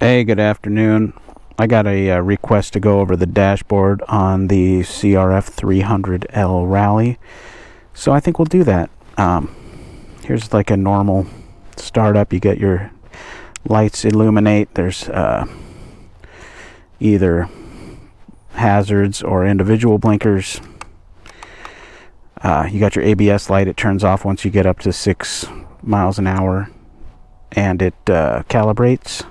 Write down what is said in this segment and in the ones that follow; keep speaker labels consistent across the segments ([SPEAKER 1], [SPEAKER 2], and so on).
[SPEAKER 1] Hey, good afternoon. I got a request to go over the dashboard on the CRF300L Rally, so I think we'll do that. Here's like a normal startup. You get your lights illuminate. There's either hazards or individual blinkers. You got your ABS light. It turns off once you get up to 6 miles an hour, and it calibrates.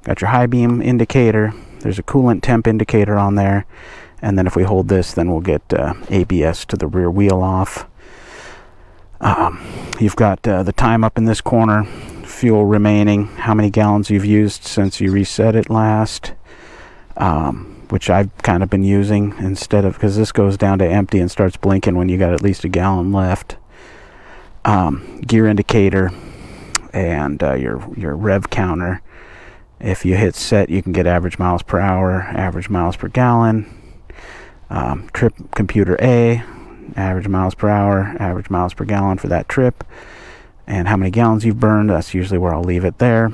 [SPEAKER 1] Got your high beam indicator. There's a coolant temp indicator on there, and then if we hold this, then we'll get ABS to the rear wheel off. You've got the time up in this corner, fuel remaining, how many gallons you've used since you reset it last, which I've kind of been using instead of, because this goes down to empty and starts blinking when you got at least a gallon left. Gear indicator and your rev counter. If you hit set, you can get average miles per hour, average miles per gallon, trip computer A, average miles per hour, average miles per gallon for that trip, and how many gallons you've burned. That's usually where I'll leave it there.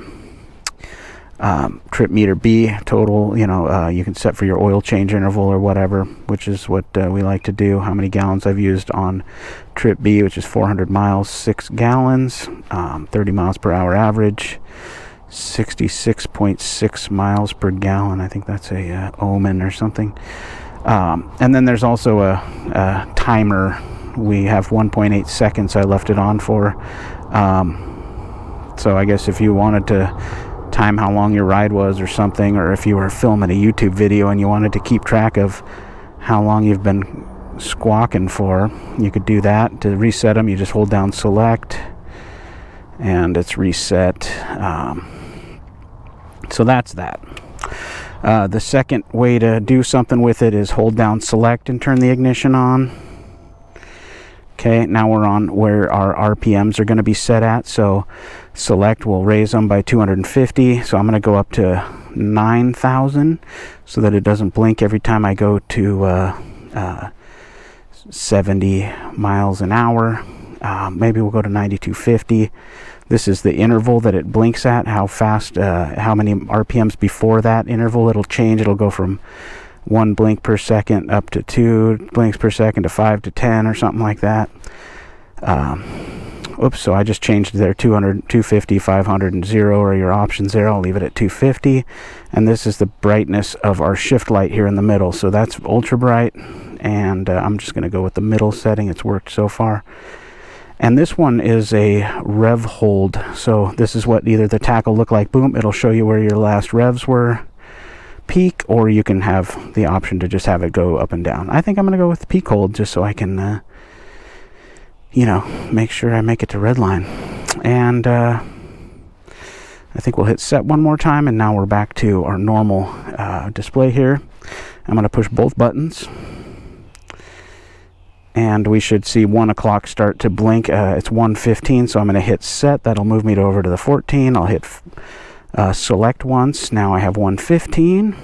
[SPEAKER 1] Trip meter B, total, you can set for your oil change interval or whatever, which is what we like to do. How many gallons I've used on trip B, which is 400 miles, 6 gallons, 30 miles per hour average. 66.6 miles per gallon. I think that's a Omen or something. And then there's also a timer. We have 1.8 seconds I left it on for. So I guess if you wanted to time how long your ride was or something, or if you were filming a YouTube video and you wanted to keep track of how long you've been squawking for, you could do that. To reset them, you just hold down select and it's reset. So that's that. The second way to do something with it is hold down select and turn the ignition on. Okay, now we're on where our RPMs are going to be set at. So select will raise them by 250. So I'm going to go up to 9,000 so that it doesn't blink every time I go to 70 miles an hour. Maybe we'll go to 9250. This is the interval that it blinks at, how fast, how many RPMs before that interval it'll change. It'll go from 1 blink per second up to 2 blinks per second to 5 to 10 or something like that. Oops, so I just changed there 200, 250, 500, and 0 are your options there. I'll leave it at 250. And this is the brightness of our shift light here in the middle. So that's ultra bright, and I'm just going to go with the middle setting. It's worked so far. And this one is a rev hold. So this is what either the tack will look like. Boom, it'll show you where your last revs were, peak, or you can have the option to just have it go up and down. I think I'm going to go with the peak hold just so I can, make sure I make it to red line. And I think we'll hit set one more time, and now we're back to our normal display here. I'm going to push both buttons, and we should see 1 o'clock start to blink. It's 1:15, so I'm going to hit set. That'll move me over to the 14. I'll hit select once. Now I have 1:15.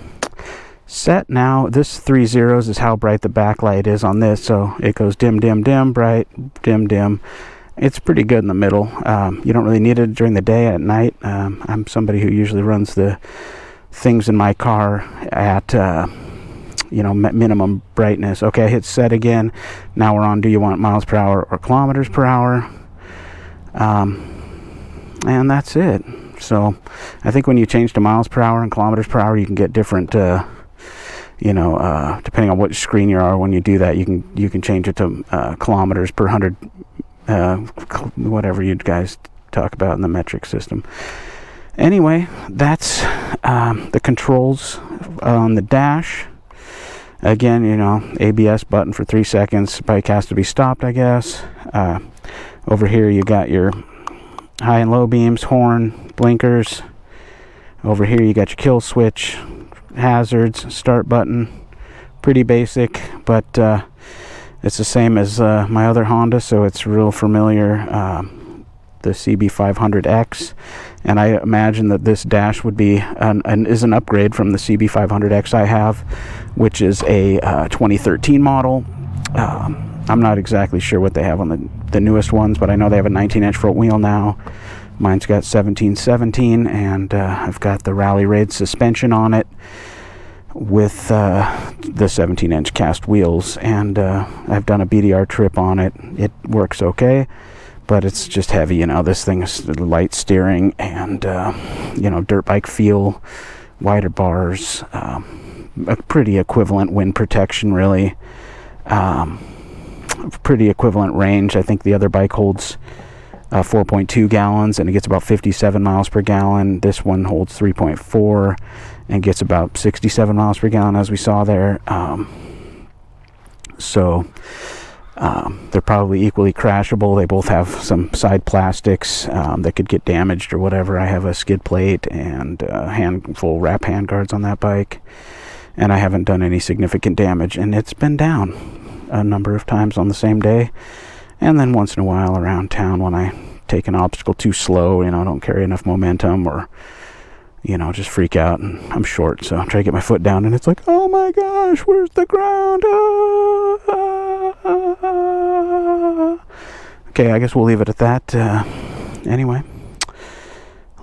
[SPEAKER 1] Set. Now this 3 zeros is how bright the backlight is on this. So it goes dim, dim, dim, bright, dim, dim. It's pretty good in the middle. You don't really need it during the day. At night, I'm somebody who usually runs the things in my car at minimum brightness. Okay, I hit set again. Now we're on, do you want miles per hour or kilometers per hour? And that's it. So I think when you change to miles per hour and kilometers per hour, you can get different, depending on what screen you are. When you do that, you can change it to kilometers per 100, whatever you guys talk about in the metric system. Anyway, that's the controls on the dash. Again, ABS button for 3 seconds. Bike has to be stopped, I guess. Over here, you got your high and low beams, horn, blinkers. Over here, you got your kill switch, hazards, start button. Pretty basic, but it's the same as my other Honda, so it's real familiar. The CB500X, and I imagine that this dash would be is an upgrade from the CB500X I have, which is a 2013 model. I'm not exactly sure what they have on the newest ones, but I know they have a 19-inch front wheel now. Mine's got 1717, and I've got the Rally Raid suspension on it with the 17-inch cast wheels, and I've done a BDR trip on it. It works okay, but it's just heavy. This thing is light steering and dirt bike feel, wider bars, a pretty equivalent wind protection, really. Pretty equivalent range. I think the other bike holds 4.2 gallons and it gets about 57 miles per gallon. This one holds 3.4 and gets about 67 miles per gallon, as we saw there. They're probably equally crashable. They both have some side plastics that could get damaged or whatever. I have a skid plate and full wrap handguards on that bike, and I haven't done any significant damage, and it's been down a number of times on the same day. And then once in a while around town when I take an obstacle too slow, don't carry enough momentum, or just freak out, and I'm short, so I try to get my foot down and it's like, oh my gosh, where's the ground? Okay, I guess we'll leave it at that. Anyway,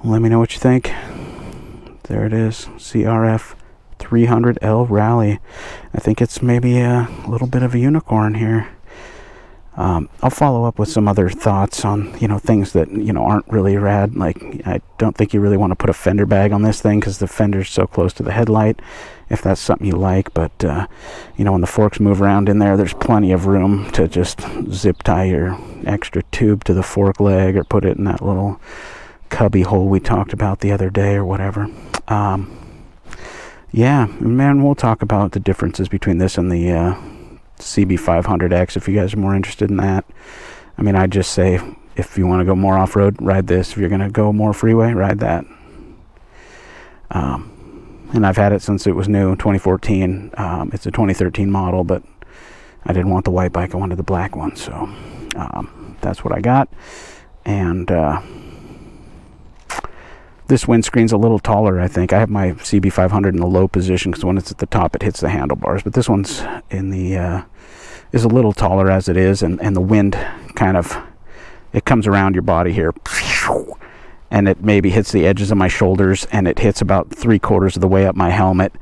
[SPEAKER 1] let me know what you think. There it is, CRF300L Rally. I think it's maybe a little bit of a unicorn here. I'll follow up with some other thoughts on, things that, aren't really rad. Like, I don't think you really want to put a fender bag on this thing because the fender's so close to the headlight, if that's something you like. But, when the forks move around in there, there's plenty of room to just zip tie your extra tube to the fork leg or put it in that little cubby hole we talked about the other day or whatever. Yeah, man, we'll talk about the differences between this and the CB500X if you guys are more interested in that. I mean, I'd just say if you want to go more off-road, ride this. If you're going to go more freeway, ride that. And I've had it since it was new, 2014. It's a 2013 model, but I didn't want the white bike. I wanted the black one, so that's what I got. And this windscreen's a little taller, I think. I have my CB500 in the low position because when it's at the top, it hits the handlebars. But this one's in the is a little taller as it is, and the wind kind of, it comes around your body here, and it maybe hits the edges of my shoulders, and it hits about 3/4 of the way up my helmet.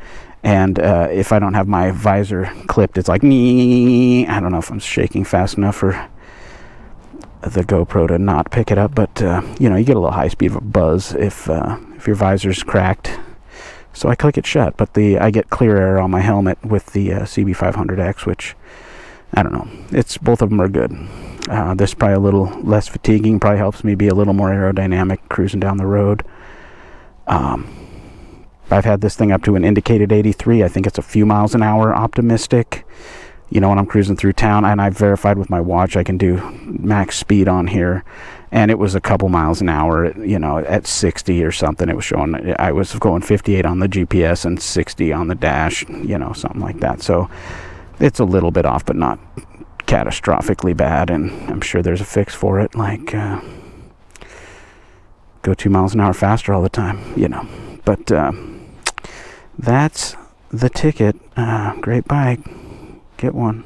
[SPEAKER 1] And if I don't have my visor clipped, it's like, I don't know if I'm shaking fast enough for the GoPro to not pick it up, but you get a little high speed of a buzz if your visor's cracked. So I click it shut, but I get clear air on my helmet with the CB500X, which I don't know. Both of them are good. This is probably a little less fatiguing, probably helps me be a little more aerodynamic cruising down the road. I've had this thing up to an indicated 83. I think it's a few miles an hour optimistic. When I'm cruising through town, and I've verified with my watch I can do max speed on here, and it was a couple miles an hour, at 60 or something. It was showing I was going 58 on the GPS and 60 on the dash, something like that. So it's a little bit off, but not catastrophically bad, and I'm sure there's a fix for it, like go 2 miles an hour faster all the time, But that's the ticket. Great bike. Get one.